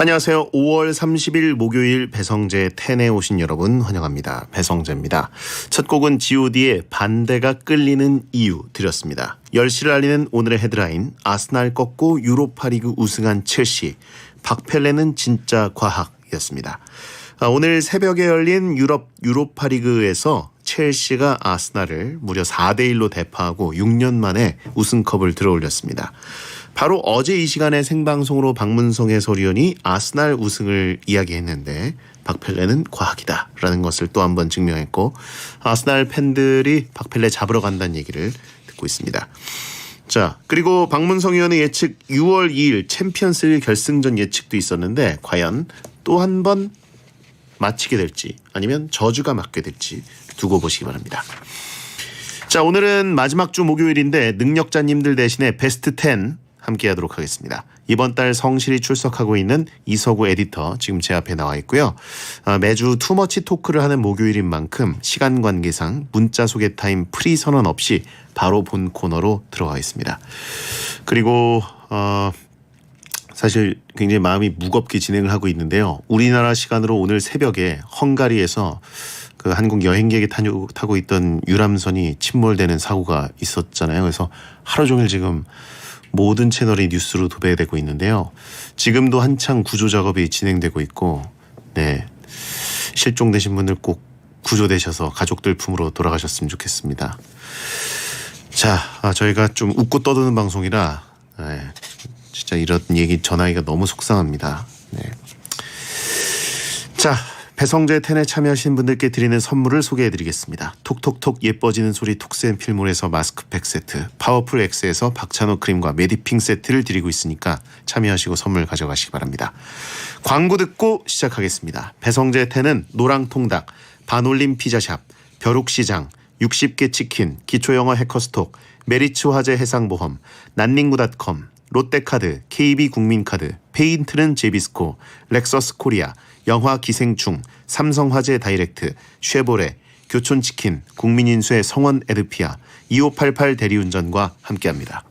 안녕하세요. 5월 30일 목요일 배성재 10에 오신 여러분 환영합니다. 배성재입니다. 첫 곡은 G.O.D의 반대가 끌리는 이유 드렸습니다. 10시를 알리는 오늘의 헤드라인, 아스날 꺾고 유로파리그 우승한 첼시, 박펠레는 진짜 과학이었습니다. 오늘 새벽에 열린 유로파리그에서 첼시가 아스날을 무려 4대1로 대파하고 6년 만에 우승컵을 들어올렸습니다. 바로 어제 이 시간에 생방송으로 박문성 해설위원이 아스날 우승을 이야기했는데 박펠레는 과학이다라는 것을 또 한 번 증명했고, 아스날 팬들이 박펠레 잡으러 간다는 얘기를 듣고 있습니다. 자, 그리고 박문성 위원의 예측 6월 2일 챔피언스리그 결승전 예측도 있었는데 과연 또 한 번 맞히게 될지 아니면 저주가 맞게 될지 두고 보시기 바랍니다. 자, 오늘은 마지막 주 목요일인데 능력자님들 대신에 베스트 10 함께하도록 하겠습니다. 이번 달 성실히 출석하고 있는 이서구 에디터 지금 제 앞에 나와 있고요. 매주 투머치 토크를 하는 목요일인 만큼 시간 관계상 문자 소개 타임 프리 선언 없이 바로 본 코너로 들어가 있습니다. 그리고 사실 굉장히 마음이 무겁게 진행을 하고 있는데요. 우리나라 시간으로 오늘 새벽에 헝가리에서 그 한국 여행객이 타고 있던 유람선이 침몰되는 사고가 있었잖아요. 그래서 하루 종일 지금 모든 채널이 뉴스로 도배되고 있는데요. 지금도 한창 구조 작업이 진행되고 있고, 네, 실종되신 분들 꼭 구조되셔서 가족들 품으로 돌아가셨으면 좋겠습니다. 자, 저희가 좀 웃고 떠드는 방송이라 진짜 이런 얘기 전하기가 너무 속상합니다. 네. 자, 배성재 10에 참여하신 분들께 드리는 선물을 소개해드리겠습니다. 톡톡톡 예뻐지는 소리 톡스앤필몰에서 마스크팩 세트, 파워풀 X에서 박찬호 크림과 메디핑 세트를 드리고 있으니까 참여하시고 선물 가져가시기 바랍니다. 광고 듣고 시작하겠습니다. 배성재 10은 노랑통닭, 반올림 피자샵, 벼룩시장, 60개 치킨, 기초영어 해커스톡, 메리츠 화재 해상보험, 난닝구닷컴, 롯데카드, KB국민카드, 페인트는 제비스코, 렉서스 코리아, 영화기생충, 삼성화재 다이렉트, 쉐보레, 교촌치킨, 국민인수의 성원 에드피아, 2588 대리운전과 함께합니다.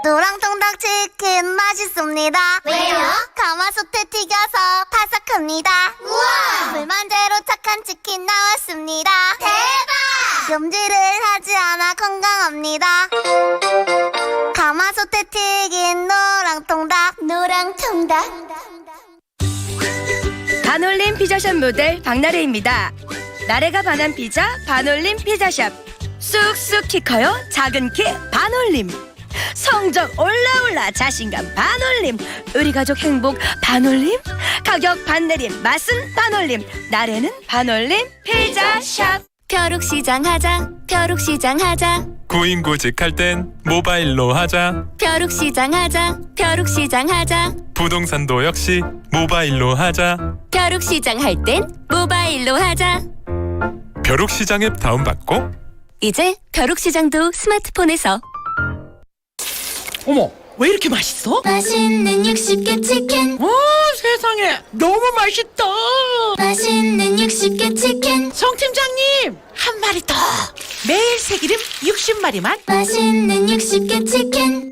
노랑통닭 치킨 맛있습니다. 왜요? 가마솥에 튀겨서 바삭합니다. 우와! 불만제로 착한 치킨 나왔습니다. 대박! 염지를 하지 않아 건강합니다. 가마솥에 튀긴 노랑통닭. 반올림 피자샵 모델 박나래입니다. 나래가 반한 피자 반올림 피자샵. 쑥쑥 키 커요 작은 키 반올림. 성적 올라올라 자신감 반올림. 우리 가족 행복 반올림. 가격 반내림 맛은 반올림. 나래는 반올림 피자샵. 벼룩시장 하자. 구인구직할 땐 모바일로 하자. 벼룩시장 하자. 부동산도 역시 모바일로 하자. 벼룩시장 할 땐 모바일로 하자. 벼룩시장 앱 다운받고 이제 벼룩시장도 스마트폰에서. 어머, 왜 이렇게 맛있어? 맛있는 60개 치킨. 세상에, 너무 맛있다. 맛있는 60개 치킨. 성 팀장님, 한 마리 더. 매일 새기름 60마리만. 맛있는 60개 치킨.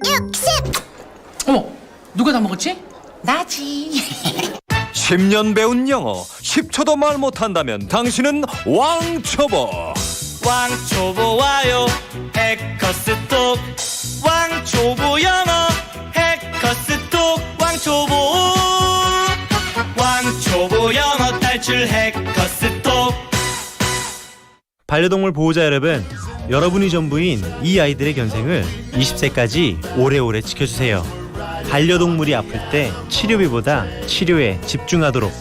어머, 누가 다 먹었지? 나지. 10년 배운 영어 10초도 말 못한다면 당신은 왕초보. 왕초보 와요 해커스톡. 왕초보 영어 해커스톡. 왕초보 영어 탈출 해커스톡. 반려동물 보호자 여러분, 여러분이 전부인 이 아이들의 견생을 20세까지 오래오래 지켜주세요. 반려동물이 아플 때 치료비보다 치료에 집중하도록.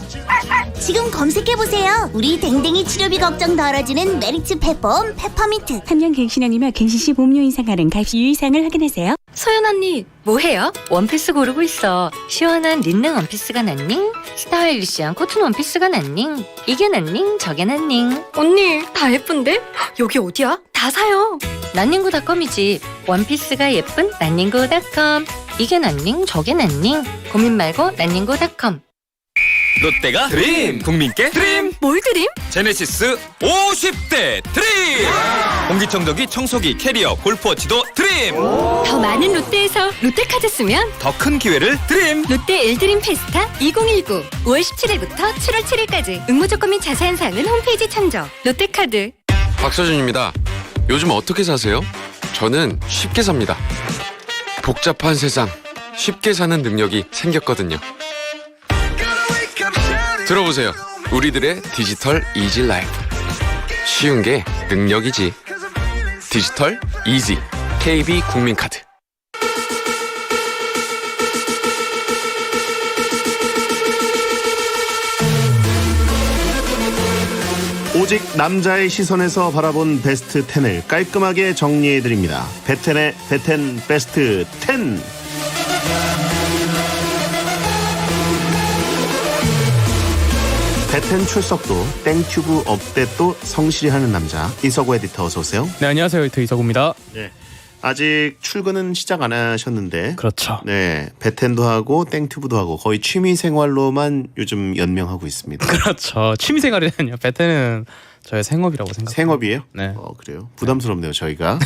지금 검색해보세요. 우리 댕댕이 치료비 걱정 덜어지는 메리츠 펫보험 페퍼민트. 3년 갱신형이며 갱신 시 보험료 인상 가능. 가입 시 유의사항을 확인하세요. 소연 언니 뭐해요? 원피스 고르고 있어. 시원한 린넨 원피스가 낫닝? 스타일리시한 코튼 원피스가 낫닝? 이게 낫닝? 저게 낫닝? 언니 다 예쁜데? 여기 어디야? 다 사요. 낫닝구닷컴이지. 원피스가 예쁜 낫닝구닷컴. 이게 낫닝? 저게 낫닝? 고민 말고 낫닝구닷컴. 롯데가 드림, 국민께 드림. 뭘 드림? 제네시스 50대 드림. 공기청정기, 청소기, 캐리어, 골프워치도 드림. 더 많은 롯데에서 롯데카드 쓰면 더 큰 기회를 드림. 롯데 일드림 페스타 2019 5월 17일부터 7월 7일까지 응모 조건 및 자세한 사항은 홈페이지 참조. 롯데카드. 박서준입니다. 요즘 어떻게 사세요? 저는 쉽게 삽니다. 복잡한 세상 쉽게 사는 능력이 생겼거든요. 들어보세요. 우리들의 디지털 이지 라이프. 쉬운 게 능력이지. 디지털 이지 KB 국민카드. 오직 남자의 시선에서 바라본 베스트 10을 깔끔하게 정리해드립니다. 베텐의 베텐 베스트 10. 베텐 출석도 땡튜브 업데이트도 성실히 하는 남자 이서구 에디터 어서 오세요. 네, 안녕하세요. 에디터 이서구입니다. 네. 아직 출근은 시작 안 하셨는데 그렇죠. 네, 베텐도 하고 땡튜브도 하고 거의 취미 생활로만 요즘 연명하고 있습니다. 그렇죠. 취미생활이는요. 베텐은 저의 생업이라고 생각합니다. 생업이에요? 네. 그래요? 부담스럽네요 저희가.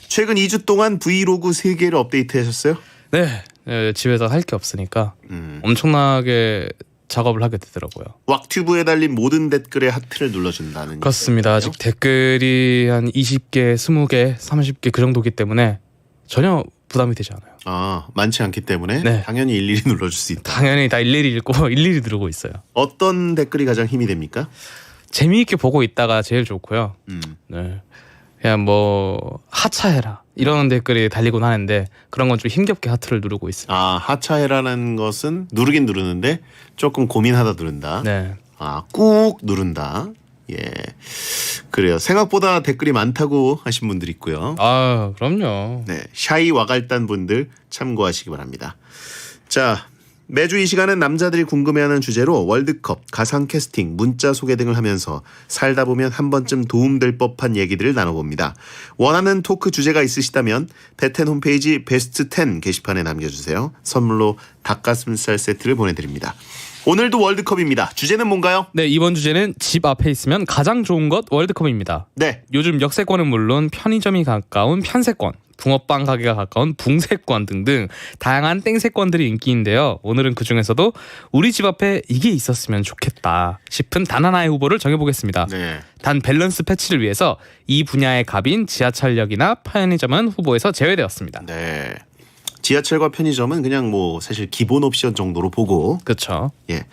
최근 2주 동안 브이로그 3개를 업데이트하셨어요? 네, 집에서 할 게 없으니까 엄청나게 작업을 하게 되더라고요. 왁튜브에 달린 모든 댓글에 하트를 눌러준다는. 그렇습니다. 아직 댓글이 한 20개, 20개, 30개 그 정도기 때문에 전혀 부담이 되지 않아요. 아, 많지 않기 때문에 네. 당연히 일일이 눌러줄 수 있다. 당연히 다 일일이 읽고 일일이 누르고 있어요. 어떤 댓글이 가장 힘이 됩니까? 재미있게 보고 있다가 제일 좋고요. 네. 그냥 뭐 하차해라 이런 댓글이 달리곤 하는데 그런 건 좀 힘겹게 하트를 누르고 있습니다. 아, 하차해라는 것은 누르긴 누르는데 조금 고민하다 누른다. 네. 아, 꾹 누른다. 예, 그래요. 생각보다 댓글이 많다고 하신 분들 있고요. 아, 그럼요. 네, 샤이 와갈단 분들 참고하시기 바랍니다. 자, 매주 이 시간은 남자들이 궁금해하는 주제로 월드컵, 가상 캐스팅, 문자 소개 등을 하면서 살다 보면 한 번쯤 도움될 법한 얘기들을 나눠봅니다. 원하는 토크 주제가 있으시다면 베텐 홈페이지 베스트 10 게시판에 남겨주세요. 선물로 닭가슴살 세트를 보내드립니다. 오늘도 월드컵입니다. 주제는 뭔가요? 네, 이번 주제는 집 앞에 있으면 가장 좋은 것 월드컵입니다. 네. 요즘 역세권은 물론 편의점이 가까운 편세권, 붕어빵 가게가 가까운 붕세권 등등 다양한 땡세권들이 인기인데요. 오늘은 그중에서도 우리 집 앞에 이게 있었으면 좋겠다 싶은 단 하나의 후보를 정해보겠습니다. 네. 단 밸런스 패치를 위해서 이 분야의 갑인 지하철역이나 편의점은 후보에서 제외되었습니다. 네. 지하철과 편의점은 그냥 뭐 사실 기본 옵션 정도로 보고. 그렇죠. 예.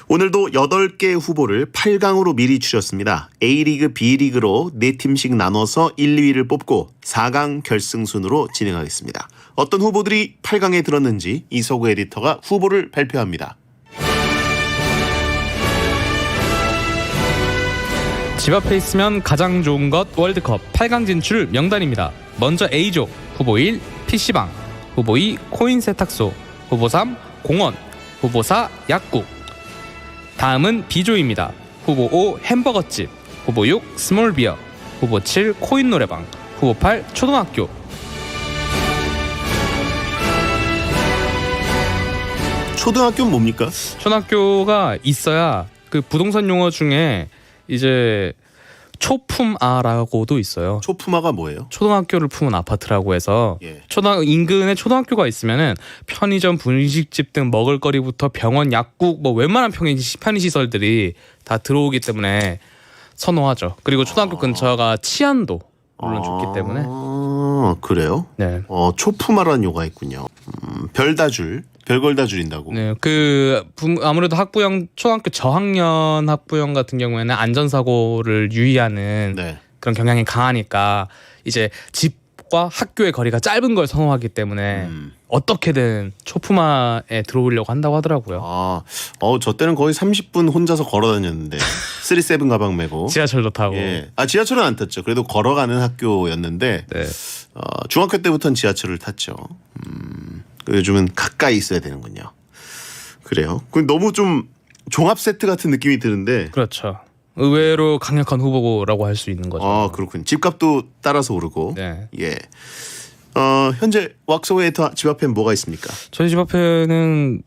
오늘도 8개 후보를 8강으로 미리 추렸습니다. A리그, B리그로 4팀씩 나눠서 1, 2위를 뽑고 4강 결승순으로 진행하겠습니다. 어떤 후보들이 8강에 들었는지 이서구 에디터가 후보를 발표합니다. 집 앞에 있으면 가장 좋은 것 월드컵 8강 진출 명단입니다. 먼저 A조 후보 1 PC방, 후보 2 코인 세탁소, 후보 3 공원, 후보 4 약국. 다음은 B조입니다. 후보 5 햄버거집, 후보 6 스몰비어, 후보 7 코인 노래방, 후보 8 초등학교. 초등학교는 뭡니까? 초등학교가 있어야 그 부동산 용어 중에 이제 초품아라고도 있어요. 초품아가 뭐예요? 초등학교를 품은 아파트라고 해서 예. 인근에 초등학교가 있으면은 편의점, 분식집 등 먹을거리부터 병원, 약국 뭐 웬만한 편의시설들이 다 들어오기 때문에 선호하죠. 그리고 초등학교 근처가 치안도 물론 좋기 때문에. 그래요? 네. 초품아라는 용어가 있군요. 별다줄, 별걸 다 줄인다고. 네, 아무래도 학부형 초등학교 저학년 학부형 같은 경우에는 안전사고를 유의하는 네. 그런 경향이 강하니까 이제 집과 학교의 거리가 짧은 걸 선호하기 때문에 어떻게든 초품화에 들어오려고 한다고 하더라고요. 저 때는 거의 30분 혼자서 걸어 다녔는데 37 가방 메고 지하철도 타고. 예. 지하철은 안 탔죠. 그래도 걸어가는 학교였는데 네. 중학교 때부터는 지하철을 탔죠. 요즘은 가까이 있어야 되는군요. 그래요. 너무 좀 종합 세트 같은 느낌이 드는데. 그렇죠. 의외로 강력한 후보라고 할 수 있는 거죠. 그렇군요. 집값도 따라서 오르고. 네. 예. 현재 왁서웨이터 집 앞엔 뭐가 있습니까? 저희 집 앞에는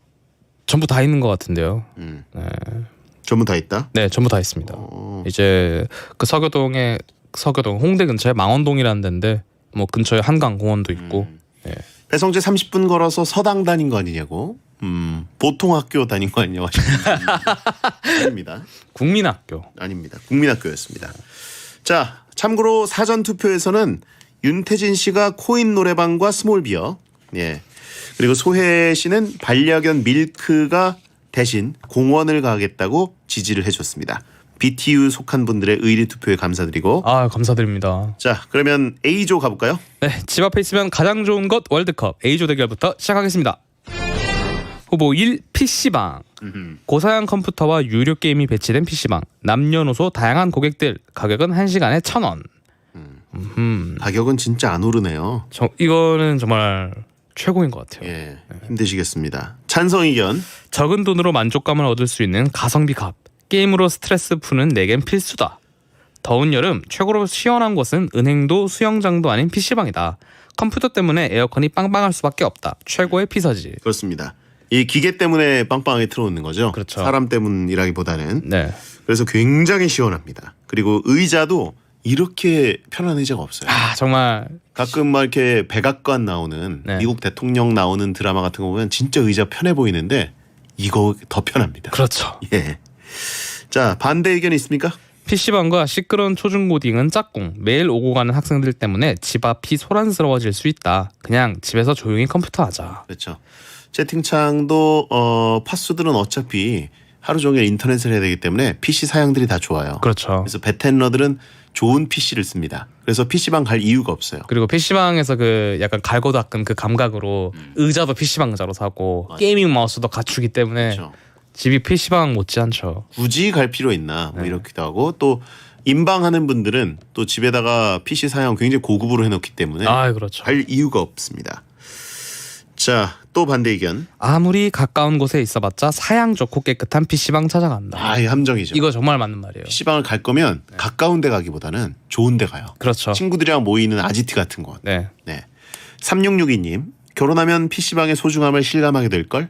전부 다 있는 것 같은데요. 네. 전부 다 있다? 네, 전부 다 있습니다. 이제 그 서교동 홍대 근처에 망원동이라는 데인데 뭐 근처에 한강공원도 있고. 네. 배성재 30분 걸어서 서당 다닌 거 아니냐고. 보통 학교 다닌 거 아니냐고 하시는 아닙니다. 국민학교. 아닙니다. 국민학교였습니다. 자, 참고로 사전 투표에서는 윤태진 씨가 코인 노래방과 스몰비어, 예, 그리고 소혜 씨는 반려견 밀크가 대신 공원을 가겠다고 지지를 해줬습니다. BTU 속한 분들의 의리 투표에 감사드리고. 아, 감사드립니다. 자, 그러면 A조 가볼까요? 네, 집 앞에 있으면 가장 좋은 것 월드컵 A조 대결부터 시작하겠습니다. 후보 1 PC방. 고사양 컴퓨터와 유료 게임이 배치된 PC방. 남녀노소 다양한 고객들. 가격은 1시간에 1,000원. 가격은 진짜 안 오르네요. 이거는 정말 최고인 것 같아요. 예, 힘드시겠습니다. 찬성 의견. 적은 돈으로 만족감을 얻을 수 있는 가성비 값. 게임으로 스트레스 푸는 내겐 필수다. 더운 여름 최고로 시원한 곳은 은행도 수영장도 아닌 PC방이다. 컴퓨터 때문에 에어컨이 빵빵할 수밖에 없다. 최고의 피서지. 그렇습니다. 이 기계 때문에 빵빵하게 틀어놓는 거죠. 그렇죠. 사람 때문이라기보다는. 네. 그래서 굉장히 시원합니다. 그리고 의자도 이렇게 편한 의자가 없어요. 아, 정말 가끔 막 이렇게 백악관 나오는 네. 미국 대통령 나오는 드라마 같은 거 보면 진짜 의자 편해 보이는데 이거 더 편합니다. 그렇죠. 예. 자, 반대 의견 있습니까? PC방과 시끄러운 초중고딩은 짝꿍. 매일 오고 가는 학생들 때문에 집 앞이 소란스러워질 수 있다. 그냥 집에서 조용히 컴퓨터 하자. 그렇죠. 채팅창도 파수들은 어차피 하루 종일 인터넷을 해야 되기 때문에 PC 사양들이 다 좋아요. 그렇죠. 그래서 베텐러들은 좋은 PC를 씁니다. 그래서 PC방 갈 이유가 없어요. 그리고 PC방에서 그 약간 갈고 닦은 그 감각으로 의자도 PC방 의자로 사고 맞아. 게이밍 마우스도 갖추기 때문에 그렇죠. 집이 PC방 못지않죠. 굳이 갈 필요 있나 뭐 네. 이렇기도 하고 또 인방하는 분들은 또 집에다가 PC 사양 굉장히 고급으로 해놓기 때문에 아, 그렇죠. 갈 이유가 없습니다. 자, 또 반대 의견. 아무리 가까운 곳에 있어봤자 사양 좋고 깨끗한 PC방 찾아간다. 아, 이 함정이죠. 이거 정말 맞는 말이에요. PC방을 갈 거면 가까운 데 가기보다는 좋은 데 가요. 그렇죠. 친구들이랑 모이는 아지트 같은 곳. 네. 네. 3662님. 결혼하면 PC방의 소중함을 실감하게 될걸?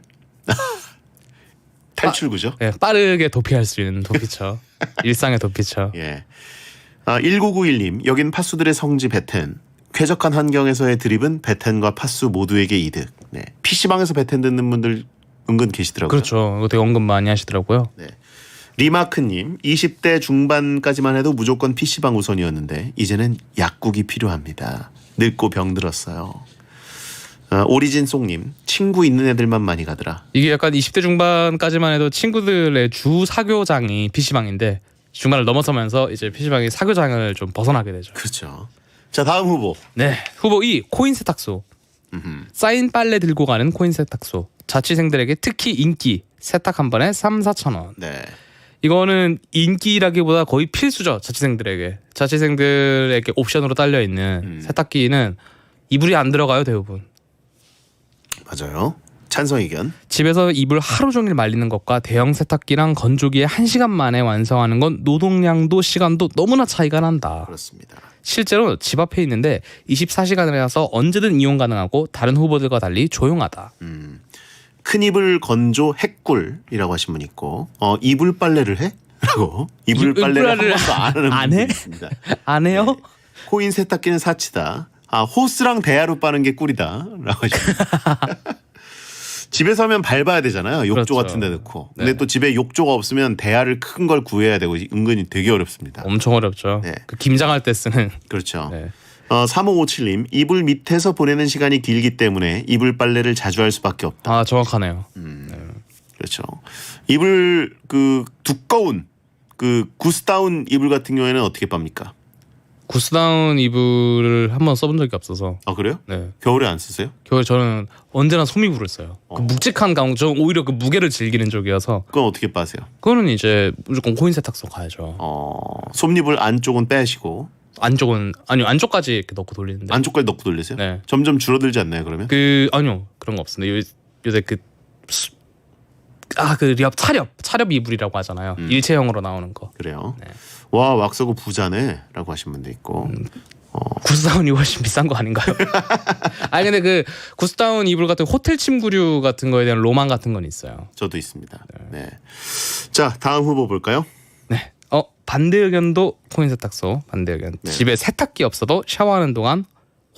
탈출구죠. 네, 빠르게 도피할 수 있는 도피처. 일상의 도피처. 예. 1991님. 여긴 파수들의 성지 베텐. 쾌적한 환경에서의 드립은 베텐과 파수 모두에게 이득. 네. PC방에서 베텐 듣는 분들 은근 계시더라고요. 그렇죠. 이거 되게 언급 많이 하시더라고요. 네. 리마크님. 20대 중반까지만 해도 무조건 PC방 우선이었는데 이제는 약국이 필요합니다. 늙고 병들었어요. 오리진송님. 친구 있는 애들만 많이 가더라. 이게 약간 20대 중반까지만 해도 친구들의 주 사교장이 PC방인데 중반을 넘어서면서 이제 PC방이 사교장을 좀 벗어나게 되죠. 그렇죠. 자, 다음 후보. 네. 후보 2 코인 세탁소. 쌓인 빨래 들고 가는 코인 세탁소. 자취생들에게 특히 인기. 세탁 한 번에 3-4천 원. 네. 이거는 인기라기보다 거의 필수죠. 자취생들에게. 자취생들에게 옵션으로 딸려 있는 세탁기는 이불이 안 들어가요, 대부분. 맞아요. 찬성 의견. 집에서 이불 하루 종일 말리는 것과 대형 세탁기랑 건조기에 1시간 만에 완성하는 건 노동량도 시간도 너무나 차이가 난다. 그렇습니다. 실제로 집 앞에 있는데 24시간이라서 언제든 이용 가능하고 다른 후보들과 달리 조용하다. 큰 이불 건조 핵꿀이라고 하신 분 있고 이불 빨래를 해? 라고 이불 빨래를 한 번도 안 하는 안 분이 해? 있습니다. 안 해요? 코인 세탁기는 사치다. 호스랑 대야로 빠는 게 꿀이다. 라고 하십니다. 집에서 하면 밟아야 되잖아요. 욕조 그렇죠. 같은 데 넣고. 근데 네. 또 집에 욕조가 없으면 대야를 큰 걸 구해야 되고 은근히 되게 어렵습니다. 엄청 어렵죠. 네. 그 김장할 때 쓰는. 그렇죠. 네. 3557님. 이불 밑에서 보내는 시간이 길기 때문에 이불 빨래를 자주 할 수밖에 없다. 아, 정확하네요. 그렇죠. 이불 그 두꺼운 그 구스다운 이불 같은 경우에는 어떻게 빱니까? 구스다운 이불을 한번 써본 적이 없어서. 아, 그래요? 네. 겨울에 안 쓰세요? 겨울에 저는 언제나 소미불을 써요. 그 묵직한 감, 저 오히려 그 무게를 즐기는 쪽이어서. 그건 어떻게 빠세요? 그거는 이제 무조건 코인 세탁소 가야죠. 솜잎을 안쪽은 빼시고 안쪽은 아니요, 안쪽까지 이렇게 넣고 돌리는데. 안쪽까지 넣고 돌리세요? 네. 점점 줄어들지 않나요, 그러면? 아니요, 그런 거 없습니다. 요새 그 차렵 이불이라고 하잖아요. 일체형으로 나오는 거. 그래요. 네. 와, 왁서구 부자네라고 하신 분도 있고. 구스다운 이불 훨씬 비싼 거 아닌가요? 아니 근데 그 구스다운 이불 같은 호텔 침구류 같은 거에 대한 로망 같은 건 있어요. 저도 있습니다. 네. 자, 다음 후보 볼까요? 네. 반대 의견도 코인 세탁소 반대 의견. 네. 집에 세탁기 없어도 샤워하는 동안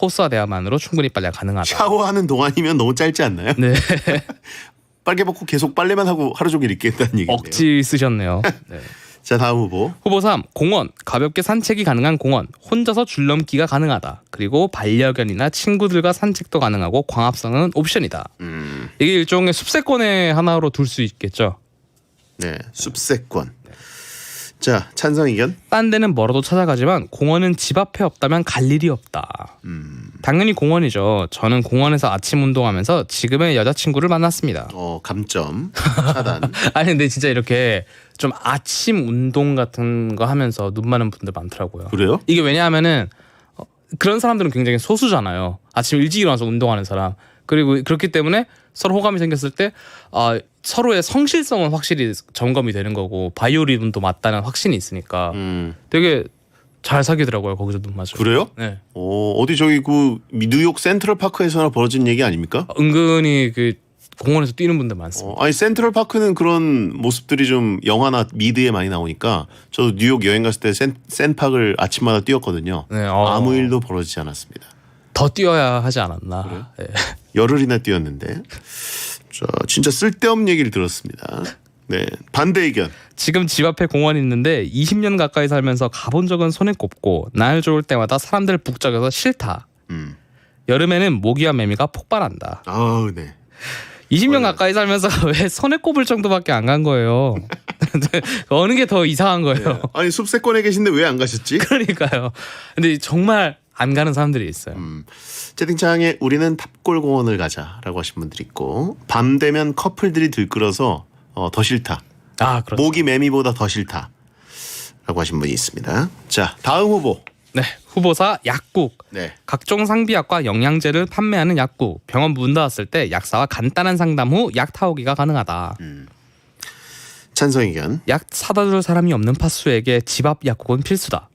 호스와 대화만으로 충분히 빨래가 가능하다. 샤워하는 동안이면 너무 짧지 않나요? 네. 빨개 벗고 계속 빨래만 하고 하루 종일 있겠다는 얘기인데요. 억지 쓰셨네요. 네. 자, 다음 후보. 후보 3. 공원. 가볍게 산책이 가능한 공원. 혼자서 줄넘기가 가능하다. 그리고 반려견이나 친구들과 산책도 가능하고 광합성은 옵션이다. 이게 일종의 숲세권의 하나로 둘 수 있겠죠. 네, 숲세권. 자, 찬성 의견. 딴 데는 멀어도 찾아가지만 공원은 집 앞에 없다면 갈 일이 없다. 당연히 공원이죠. 저는 공원에서 아침 운동하면서 지금의 여자친구를 만났습니다. 감점 차단. 아니 근데 진짜 이렇게 좀 아침 운동 같은 거 하면서 눈 많은 분들 많더라고요. 그래요? 이게 왜냐하면은 그런 사람들은 굉장히 소수잖아요. 아침 일찍 일어나서 운동하는 사람. 그리고 그렇기 때문에 서로 호감이 생겼을 때 서로의 성실성은 확실히 점검이 되는 거고 바이오리듬도 맞다는 확신이 있으니까 되게 잘 사귀더라고요. 거기서 눈 맞아요. 그래요? 네. 어디 저기 그 뉴욕 센트럴파크에서나 벌어진 얘기 아닙니까? 은근히 그 공원에서 뛰는 분들 많습니다. 아니 센트럴파크는 그런 모습들이 좀 영화나 미드에 많이 나오니까 저도 뉴욕 여행 갔을 때 센파크를 아침마다 뛰었거든요. 네, 아무 일도 벌어지지 않았습니다. 더 뛰어야 하지 않았나. 네. 열흘이나 뛰었는데 진짜 쓸데없는 얘기를 들었습니다. 네, 반대 의견. 지금 집 앞에 공원이 있는데 20년 가까이 살면서 가본 적은 손에 꼽고 날 좋을 때마다 사람들 북적여서 싫다. 여름에는 모기와 매미가 폭발한다. 아우, 네. 20년 가까이 살면서 왜 손에 꼽을 정도밖에 안 간 거예요. 어느 게 더 이상한 거예요. 네. 아니 숲세권에 계신데 왜 안 가셨지? 그러니까요. 근데 정말 안 가는 사람들이 있어요. 채팅창에 우리는 탑골공원을 가자라고 하신 분들이 있고 밤 되면 커플들이 들끓어서 더 싫다. 그렇죠. 모기 매미보다 더 싫다. 라고 하신 분이 있습니다. 자, 다음 후보. 네, 후보 4 약국. 네. 각종 상비약과 영양제를 판매하는 약국. 병원 문 닫았을 때 약사와 간단한 상담 후 약 타오기가 가능하다. 찬성 의견. 약 사다 줄 사람이 없는 파수에게 집 앞 약국은 필수다.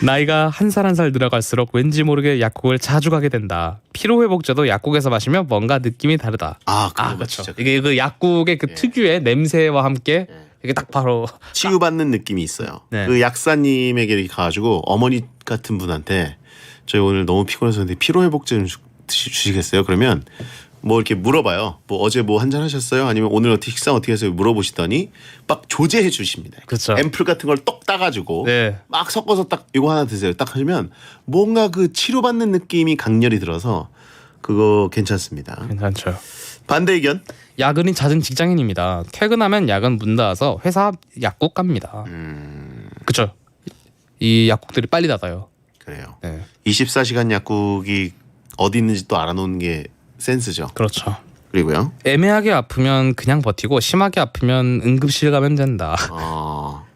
나이가 한 살 한 살 들어갈수록 왠지 모르게 약국을 자주 가게 된다. 피로회복제도 약국에서 마시면 뭔가 느낌이 다르다. 그렇죠. 이게 그 약국의 그 특유의 냄새와 함께 이게 딱 바로 치유받는 느낌이 있어요. 네. 그 약사님에게 이렇게 가가지고 어머니 같은 분한테 저희 오늘 너무 피곤해서 근데 피로회복제 좀 주시겠어요? 그러면 뭐 이렇게 물어봐요. 뭐 어제 뭐 한잔 하셨어요? 아니면 오늘 어떻게 식사 어떻게 했어요? 물어보시더니 막 조제해 주십니다. 그렇죠. 앰플 같은 걸 똑 따가지고 네. 막 섞어서 딱 이거 하나 드세요. 딱 하시면 뭔가 그 치료받는 느낌이 강렬히 들어서 그거 괜찮습니다. 괜찮죠. 반대 의견. 야근이 잦은 직장인입니다. 퇴근하면 야근 문 닫아서 회사 약국 갑니다. 그렇죠. 이 약국들이 빨리 닫아요. 그래요. 네. 24시간 약국이 어디 있는지 또 알아놓는 게 센스죠. 그렇죠. 그리고요. 애매하게 아프면 그냥 버티고 심하게 아프면 응급실 가면 된다.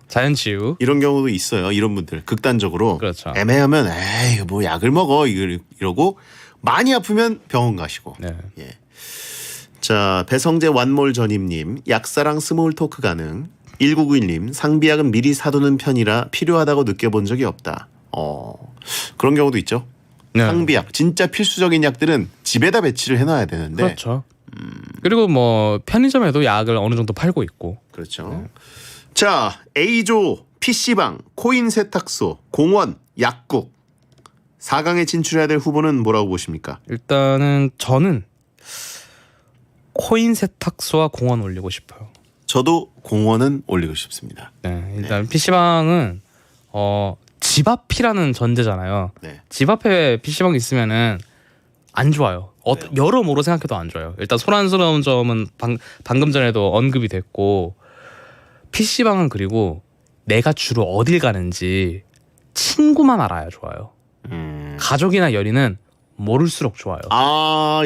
자연치유. 이런 경우도 있어요. 이런 분들 극단적으로 그렇죠. 애매하면 에이 뭐 약을 먹어 이러고 많이 아프면 병원 가시고. 네. 예. 자, 배성재 완몰 전임님 약사랑 스몰 토크 가능. 1991님 상비약은 미리 사두는 편이라 필요하다고 느껴본 적이 없다. 그런 경우도 있죠. 네. 상비약 진짜 필수적인 약들은 집에다 배치를 해놔야 되는데. 그렇죠. 그리고 뭐 편의점에도 약을 어느 정도 팔고 있고. 그렇죠. 자, A조, PC방, 코인 세탁소, 공원, 약국 4강에 진출해야 될 후보는 뭐라고 보십니까? 일단은 저는 코인 세탁소와 공원 올리고 싶어요. 저도 공원은 올리고 싶습니다. 네, 일단 PC방은 집 앞이라는 전제잖아요. 네. 집 앞에 PC방 있으면은 안 좋아요. 여러모로 생각해도 안 좋아요. 일단 소란스러운 점은 방금 전에도 언급이 됐고 PC방은 그리고 내가 주로 어딜 가는지 친구만 알아야 좋아요. 가족이나 연인은 모를수록 좋아요.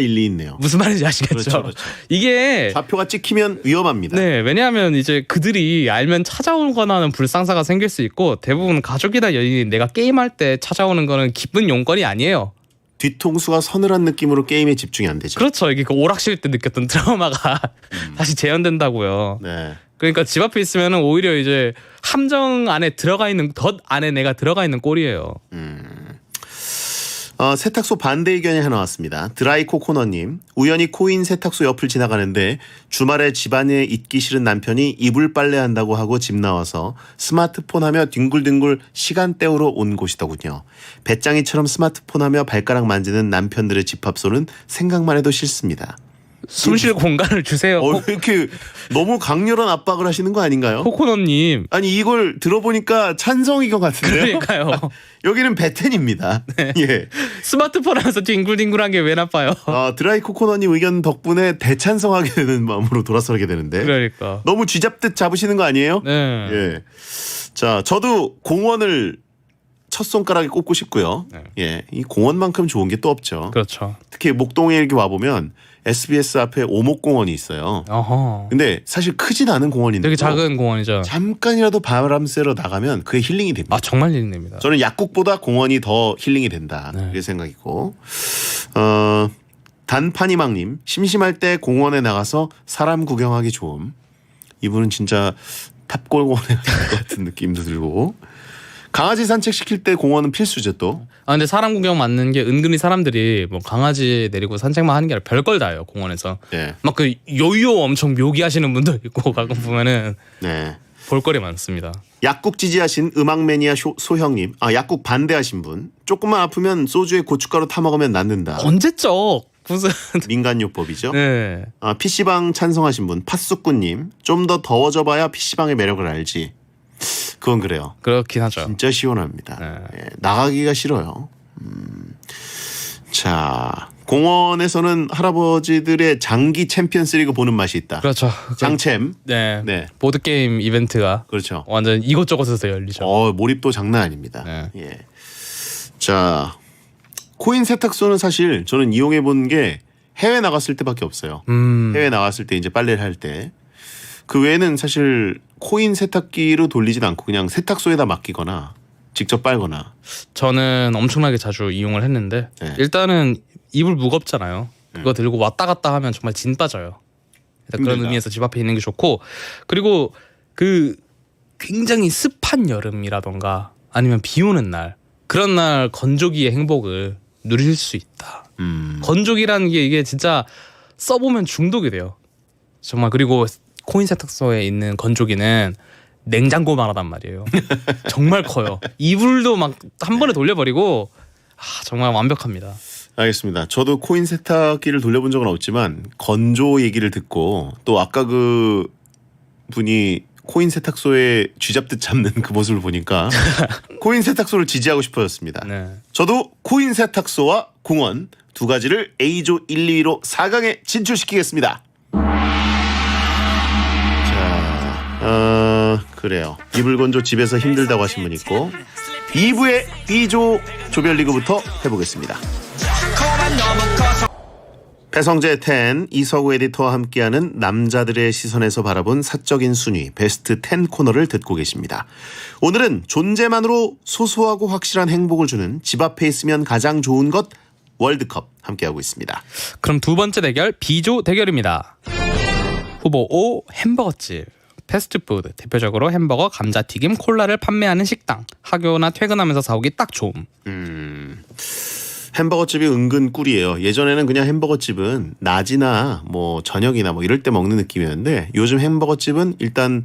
일리 있네요. 무슨 말인지 아시겠죠? 그렇죠. 이게 좌표가 찍히면 위험합니다. 네, 왜냐하면 이제 그들이 알면 찾아오거나 하는 불상사가 생길 수 있고 대부분 가족이나 연인이 내가 게임할 때 찾아오는 거는 기쁜 용건이 아니에요. 뒤통수가 서늘한 느낌으로 게임에 집중이 안 되죠. 그렇죠. 이게 그 오락실 때 느꼈던 트라우마가 다시 재현된다고요. 네. 그러니까 집 앞에 있으면은 오히려 이제 함정 안에 들어가 있는 덫 안에 내가 들어가 있는 꼴이에요. 세탁소 반대 의견이 하나 왔습니다. 드라이 코코넛님, 우연히 코인 세탁소 옆을 지나가는데 주말에 집안에 있기 싫은 남편이 이불 빨래한다고 하고 집 나와서 스마트폰 하며 뒹굴뒹굴 시간 때우러 온 곳이더군요. 배짱이처럼 스마트폰 하며 발가락 만지는 남편들의 집합소는 생각만 해도 싫습니다. 숨 쉴 공간을 주세요. 왜 이렇게 너무 강렬한 압박을 하시는 거 아닌가요? 코코넛님. 아니 이걸 들어보니까 찬성인 것 같은데요. 그러니까요. 여기는 베텐입니다. 예. 스마트폰 하면서 뒹굴뒹굴한 게 왜 나빠요? 드라이 코코넛님 의견 덕분에 대찬성하게 되는 마음으로 돌아서게 되는데. 그러니까. 너무 쥐잡듯 잡으시는 거 아니에요? 네. 예. 자, 저도 공원을 첫 손가락에 꼽고 싶고요. 네. 예. 이 공원만큼 좋은 게 또 없죠. 그렇죠. 특히 목동에 이렇게 와 보면 SBS 앞에 오목공원이 있어요. 어허. 근데 사실 크진 않은 공원인데 되게 작은 공원이죠. 잠깐이라도 바람 쐬러 나가면 그게 힐링이 됩니다. 아 정말 힐링됩니다. 저는 약국보다 공원이 더 힐링이 된다. 네. 이게 생각이고. 단파니망님, 심심할 때 공원에 나가서 사람 구경하기 좋음. 이분은 진짜 탑골공원에 갈 것 같은 느낌도 들고. 강아지 산책시킬 때 공원은 필수죠 또. 아 근데 사람 구경 맞는 게 은근히 사람들이 뭐 강아지 내리고 산책만 하는 게 아니라 별걸 다 해요 공원에서. 네. 막 그 요요 엄청 묘기 하시는 분도 있고 가끔 보면은 네. 볼거리 많습니다. 약국 지지하신 음악 매니아 소형님. 약국 반대하신 분. 조금만 아프면 소주에 고춧가루 타 먹으면 낫는다. 언제적 무슨 민간요법이죠. 네. PC방 찬성하신 분 파수꾼님. 좀 더 더워져봐야 PC방의 매력을 알지. 그건 그래요. 그렇긴 하죠. 진짜 시원합니다. 네. 예, 나가기가 싫어요. 자, 공원에서는 할아버지들의 장기 챔피언스리그 보는 맛이 있다. 그렇죠. 장챔. 네. 네. 보드 게임 이벤트가 그렇죠. 완전 이곳저곳에서 열리죠. 몰입도 장난 아닙니다. 네. 예. 자, 코인 세탁소는 사실 저는 이용해 본 게 해외 나갔을 때밖에 없어요. 해외 나갔을 때 이제 빨래를 할 때. 그 외에는 사실 코인 세탁기로 돌리진 않고 그냥 세탁소에다 맡기거나 직접 빨거나. 저는 엄청나게 자주 이용을 했는데 네. 일단은 이불 무겁잖아요. 그거 들고 왔다 갔다 하면 정말 진 빠져요. 일단 그런 힘들다. 의미에서 집 앞에 있는 게 좋고, 그리고 그 굉장히 습한 여름이라던가 아니면 비 오는 날, 그런 날 건조기의 행복을 누릴 수 있다. 건조기라는 게 이게 진짜 써보면 중독이 돼요. 정말. 그리고 코인 세탁소에 있는 건조기는 냉장고만 하단 말이에요. 정말 커요. 이불도 막 한 번에 돌려버리고 정말 완벽합니다. 알겠습니다. 저도 코인 세탁기를 돌려본 적은 없지만 건조 얘기를 듣고 또 아까 그 분이 코인 세탁소에 쥐잡듯 잡는 그 모습을 보니까 코인 세탁소를 지지하고 싶어졌습니다. 네. 저도 코인 세탁소와 공원 두 가지를 A조 1, 2위로 4강에 진출시키겠습니다. 그래요. 이불 건조 집에서 힘들다고 하신 분 있고 2부의 B조 조별리그부터 해보겠습니다. 배성재 10 이서구 에디터와 함께하는 남자들의 시선에서 바라본 사적인 순위 베스트 10 코너를 듣고 계십니다. 오늘은 존재만으로 소소하고 확실한 행복을 주는 집 앞에 있으면 가장 좋은 것 월드컵 함께하고 있습니다. 그럼 두 번째 대결 B조 대결입니다. 후보 5 햄버거집. 패스트푸드, 대표적으로 햄버거, 감자튀김, 콜라를 판매하는 식당. 학교나 퇴근하면서 사오기 딱 좋음. 햄버거집이 은근 꿀이에요. 예전에는 그냥 햄버거집은 낮이나 뭐 저녁이나 뭐 이럴 때 먹는 느낌이었는데 요즘 햄버거집은 일단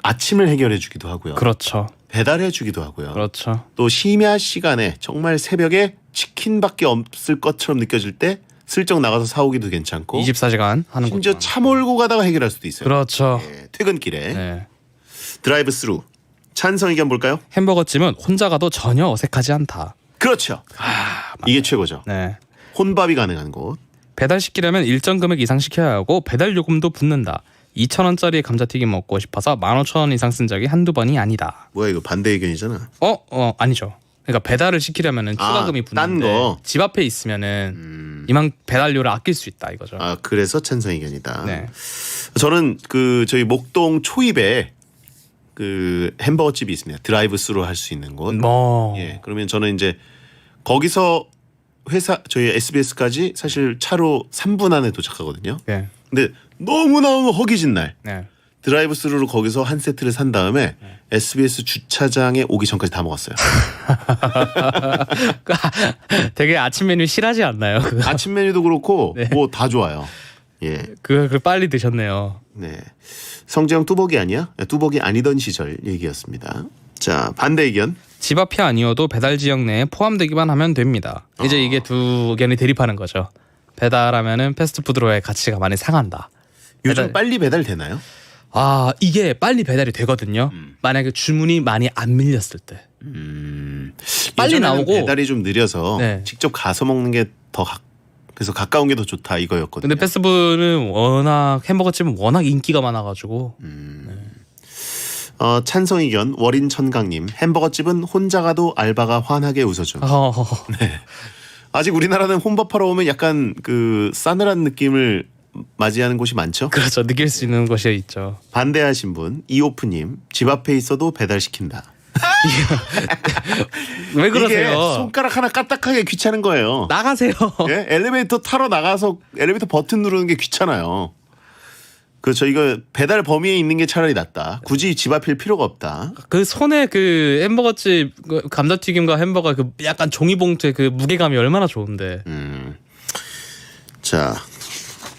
아침을 해결해 주기도 하고요. 그렇죠. 배달해 주기도 하고요. 그렇죠. 또 심야 시간에 정말 새벽에 치킨밖에 없을 것처럼 느껴질 때 슬쩍 나가서 사오기도 괜찮고 24시간 하는 거죠. 심지어 차 몰고 가다가 해결할 수도 있어요. 그렇죠. 네, 퇴근길에 네. 드라이브 스루 찬성 의견 볼까요? 햄버거집은 혼자 가도 전혀 어색하지 않다. 그렇죠. 이게 최고죠. 네. 혼밥이 가능한 곳. 배달시키려면 일정 금액 이상 시켜야 하고 배달 요금도 붙는다. 2,000원짜리 감자튀김 먹고 싶어서 15,000원 이상 쓴 적이 한두 번이 아니다. 뭐야 이거 반대 의견이잖아. 아니죠. 그러니까 배달을 시키려면은 추가금이 붙는데 딴 거. 집 앞에 있으면은 이만 배달료를 아낄 수 있다 이거죠. 그래서 찬성 의견이다. 네. 저는 그 저희 목동 초입에 그 햄버거 집이 있습니다. 드라이브 스루 할 수 있는 곳. 예. 그러면 저는 이제 거기서 저희 SBS까지 사실 차로 3분 안에 도착하거든요. 네. 근데 너무너무 허기진 날. 네. 드라이브 스루로 거기서 한 세트를 산 다음에 SBS 주차장에 오기 전까지 다 먹었어요. 되게 아침 메뉴 실하지 않나요? 그거? 아침 메뉴도 그렇고 네. 뭐 다 좋아요. 예. 그 빨리 드셨네요. 네. 성재형 뚜벅이 아니야? 뚜벅이 아니던 시절 얘기였습니다. 자, 반대 의견. 집 앞이 아니어도 배달 지역 내에 포함되기만 하면 됩니다. 이제 이게 두 의견이 대립하는 거죠. 배달하면은 패스트푸드로의 가치가 많이 상한다. 요즘 빨리 배달 되나요? 아, 이게 빨리 배달이 되거든요. 만약에 주문이 많이 안 밀렸을 때. 빨리 예전에는 나오고 배달이 좀 느려서 네. 직접 가서 먹는 게 더 그래서 가까운 게 더 좋다 이거였거든요. 근데 패스트푸드는 워낙 햄버거집은 워낙 인기가 많아가지고 찬성 의견 월인 천강님 햄버거집은 혼자 가도 알바가 환하게 웃어줘. 네. 아직 우리나라는 혼밥하러 오면 약간 그 싸늘한 느낌을 맞이하는 곳이 많죠. 그렇죠. 느낄 수 있는 곳이 있죠. 반대하신 분 이오프님 집 앞에 있어도 배달시킨다. 왜 그러세요? 이게 손가락 하나 까딱하게 귀찮은 거예요. 나가세요. 예? 엘리베이터 타러 나가서 엘리베이터 버튼 누르는 게 귀찮아요. 그렇죠. 이거 배달 범위에 있는 게 차라리 낫다. 굳이 집 앞일 필요가 없다. 그 손에 그 햄버거집 그 감자튀김과 햄버거 그 약간 종이봉투의 그 무게감이 얼마나 좋은데. 자,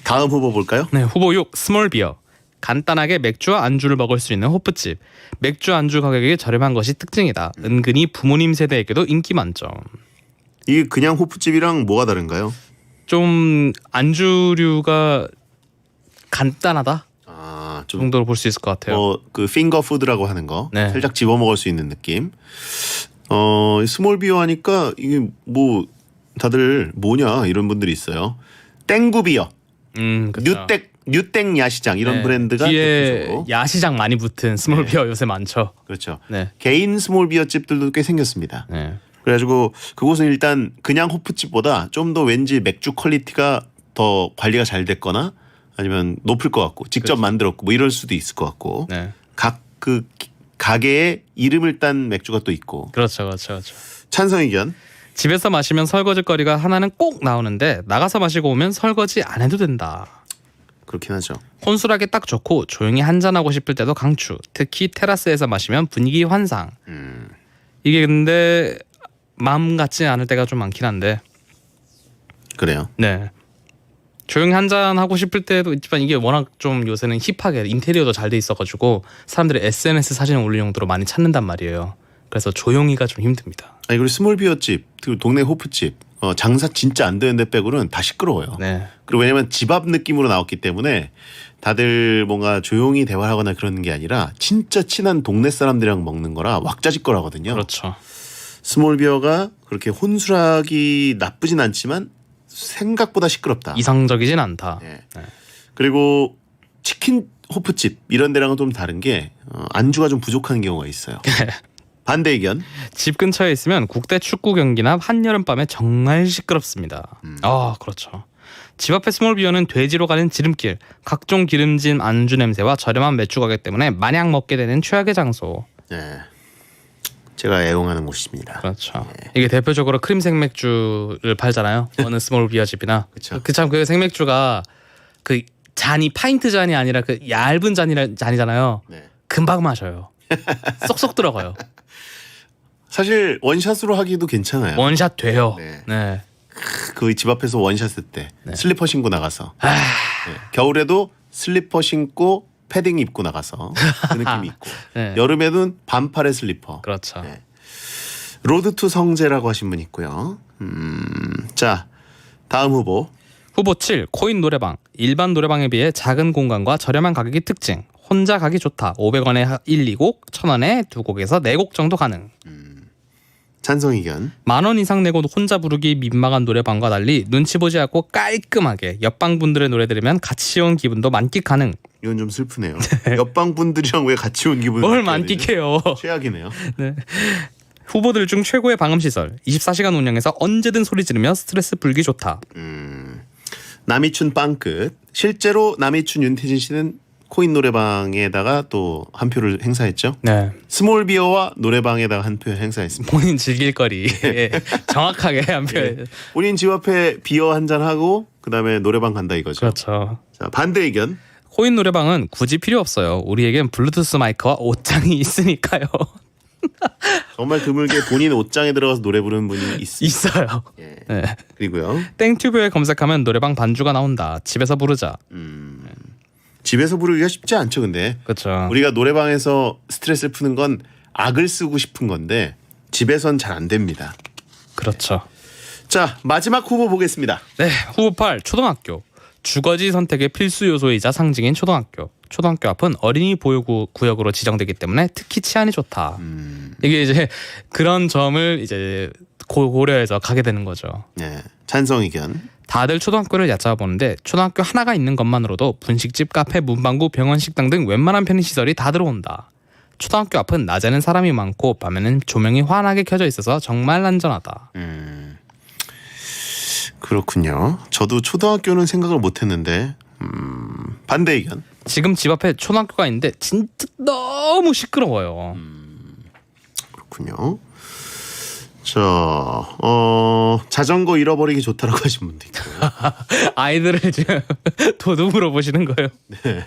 다음 후보 볼까요? 네, 후보 6 스몰비어. 간단하게 맥주와 안주를 먹을 수 있는 호프집. 맥주 안주 가격이 저렴한 것이 특징이다. 은근히 부모님 세대에게도 인기 만점. 이게 그냥 호프집이랑 뭐가 다른가요? 좀 안주류가 간단하다 좀 정도로 볼 수 있을 것 같아요. 그 핑거 푸드라고 하는 거 네. 살짝 집어 먹을 수 있는 느낌. 스몰 비어 하니까 이게 뭐 다들 뭐냐 이런 분들이 있어요. 땡구 비어, 그쵸. 뉴땡 야시장 이런 네, 브랜드가 뒤에 대표적으로. 야시장 많이 붙은 스몰 비어 요새 많죠. 그렇죠. 네. 개인 스몰 비어 집들도 꽤 생겼습니다. 네. 그래가지고 그곳은 일단 그냥 호프집보다 좀 더 왠지 맥주 퀄리티가 더 관리가 잘 됐거나 아니면 높을 것 같고 직접 만들었고 뭐 이럴 수도 있을 것 같고 네. 각 그 가게에 이름을 딴 맥주가 또 있고. 그렇죠. 찬성 의견. 집에서 마시면 설거지거리가 하나는 꼭 나오는데 나가서 마시고 오면 설거지 안 해도 된다. 그렇긴 하죠. 혼술하기 딱 좋고 조용히 한잔하고 싶을 때도 강추. 특히 테라스에서 마시면 분위기 환상. 이게 근데 마음 같지 않을 때가 좀 많긴 한데. 그래요. 네. 조용히 한잔 하고 싶을 때도 있지만 이게 워낙 좀 요새는 힙하게 인테리어도 잘 돼 있어가지고 사람들이 SNS 사진 올릴 용도로 많이 찾는단 말이에요. 그래서 조용히가 좀 힘듭니다. 아니 그리고 스몰 비어집, 그리고 동네 호프집 장사 진짜 안 되는데 빼고는 다 시끄러워요. 네. 그리고 왜냐면 집 앞 느낌으로 나왔기 때문에 다들 뭔가 조용히 대화를 하거나 그러는 게 아니라 진짜 친한 동네 사람들이랑 먹는 거라 왁자지껄하거든요. 그렇죠. 스몰 비어가 그렇게 혼술하기 나쁘진 않지만 생각보다 시끄럽다. 이상적이진 않다. 네. 그리고 치킨 호프집 이런 데랑은 좀 다른 게 안주가 좀 부족한 경우가 있어요. 반대 의견. 집 근처에 있으면 국대 축구 경기나 한여름밤에 정말 시끄럽습니다. 그렇죠. 집 앞에 스몰 비어는 돼지로 가는 지름길, 각종 기름진 안주 냄새와 저렴한 맥주 가격 때문에 마냥 먹게 되는 최악의 장소. 네. 제가 애용하는 곳입니다. 그렇죠. 이게 대표적으로 크림 생맥주를 팔잖아요. 어느 스몰 비어 집이나. 그렇죠. 그 생맥주가 그 잔이 파인트 잔이 아니라 그 얇은 잔이잖아요. 네. 금방 마셔요. 쏙쏙 들어가요. 사실 원샷으로 하기도 괜찮아요. 원샷 돼요. 네. 그 집 앞에서 원샷 할 때 슬리퍼 신고 나가서 네. 겨울에도 슬리퍼 신고 패딩 입고 나가서 그 느낌이 있고 네. 여름에는 반팔에 슬리퍼. 그렇죠. 네. 로드 투 성재라고 하신 분 있고요. 자 다음 후보. 후보 7 코인 노래방. 일반 노래방에 비해 작은 공간과 저렴한 가격이 특징. 혼자 가기 좋다. 500원에 1, 2곡, 1000원에 2곡에서 4곡 정도 가능. 찬성 의견. 10,000원 이상 내고도 혼자 부르기 민망한 노래방과 달리 눈치 보지 않고 깔끔하게 옆방 분들의 노래 들으면 같이 온 기분도 만끽 가능. 이건 좀 슬프네요. 옆방 분들이랑 왜 같이 온 기분을 뭘 만끽해요. 최악이네요. 네. 후보들 중 최고의 방음시설. 24시간 운영해서 언제든 소리 지르며 스트레스 풀기 좋다. 남이춘 빵끝. 실제로 남이춘 윤태진 씨는 코인 노래방에다가 또 한 표를 행사했죠. 네. 스몰 비어와 노래방에다가 한 표 행사했습니다. 본인 즐길 거리 정확하게 한 표. 본인 집 앞에 비어 한 잔 하고 그다음에 노래방 간다 이거죠. 그렇죠. 자 반대 의견. 코인 노래방은 굳이 필요 없어요. 우리에겐 블루투스 마이크와 옷장이 있으니까요. 정말 드물게 본인 옷장에 들어가서 노래 부르는 분이 있어요. 예. 네. 그리고요. 땡튜브에 검색하면 노래방 반주가 나온다. 집에서 부르자. 집에서 부르기가 쉽지 않죠, 근데. 그렇죠. 우리가 노래방에서 스트레스를 푸는 건 악을 쓰고 싶은 건데 집에선 잘 안 됩니다. 그렇죠. 자, 마지막 후보 보겠습니다. 네, 후보 8 초등학교. 주거지 선택의 필수 요소이자 상징인 초등학교. 초등학교 앞은 어린이 보호구역으로 지정되기 때문에 특히 치안이 좋다. 이게 이제 그런 점을 이제 고려해서 가게 되는 거죠. 네, 찬성 의견. 다들 초등학교를 얕잡아보는데 초등학교 하나가 있는 것만으로도 분식집, 카페, 문방구, 병원, 식당 등 웬만한 편의시설이 다 들어온다. 초등학교 앞은 낮에는 사람이 많고 밤에는 조명이 환하게 켜져 있어서 정말 안전하다. 그렇군요. 저도 초등학교는 생각을 못했는데 반대 의견. 지금 집 앞에 초등학교가 있는데 진짜 너무 시끄러워요. 그렇군요. 자, 자전거 잃어버리기 좋다라고 하신 분도 있고. 아이들을 지금 도둑으로 보시는 거예요. 네.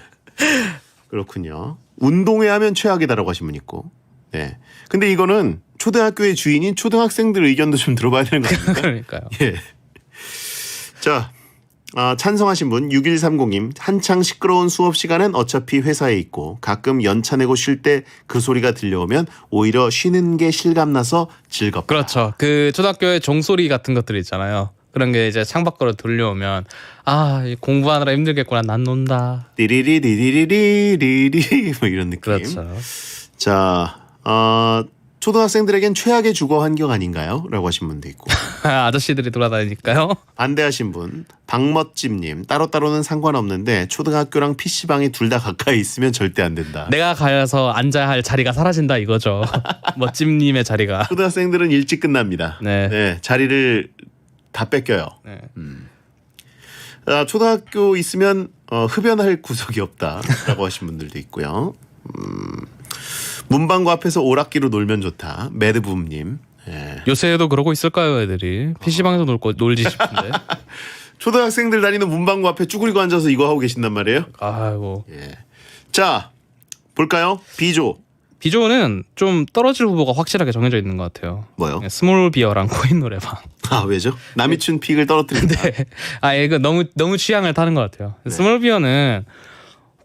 그렇군요. 운동회 하면 최악이다라고 하신 분 있고. 네. 근데 이거는 초등학교의 주인인 초등학생들 의견도 좀 들어봐야 되는 거 아닙니까? 그러니까요. 예. 자, 찬성하신 분 6130님. 한창 시끄러운 수업 시간엔 어차피 회사에 있고 가끔 연차 내고 쉴 때 그 소리가 들려오면 오히려 쉬는 게 실감나서 즐겁다. 그렇죠. 그 초등학교에 종소리 같은 것들 있잖아요. 그런 게 이제 창밖으로 들려오면 공부하느라 힘들겠구나, 난 논다. 띠리리리리리리리 뭐 이런 느낌. 그렇죠. 자, 초등학생들에겐 최악의 주거 환경 아닌가요? 라고 하신 분도 있고. 아저씨들이 돌아다니니까요. 반대하신 분 박멋집님. 따로따로는 상관없는데 초등학교랑 PC방이 둘 다 가까이 있으면 절대 안 된다. 내가 가서 앉아야 할 자리가 사라진다 이거죠. 멋집님의 자리가. 초등학생들은 일찍 끝납니다. 네. 자리를 다 뺏겨요. 네. 초등학교 있으면 흡연할 구석이 없다라고 하신 분들도 있고요. 문방구 앞에서 오락기로 놀면 좋다. 매드붐님. 예. 요새도 그러고 있을까요, 애들이? PC방에서 놀지 싶은데. 초등학생들 다니는 문방구 앞에 쭈그리고 앉아서 이거 하고 계신단 말이에요. 아이고. 예. 자, 볼까요? B조. B조는 좀 떨어질 후보가 확실하게 정해져 있는 것 같아요. 뭐요? 스몰 비어랑 코인 노래방. 왜죠? 남이 춘 픽을 떨어뜨린다. 네. 이거 너무 취향을 타는 것 같아요. 네. 스몰 비어는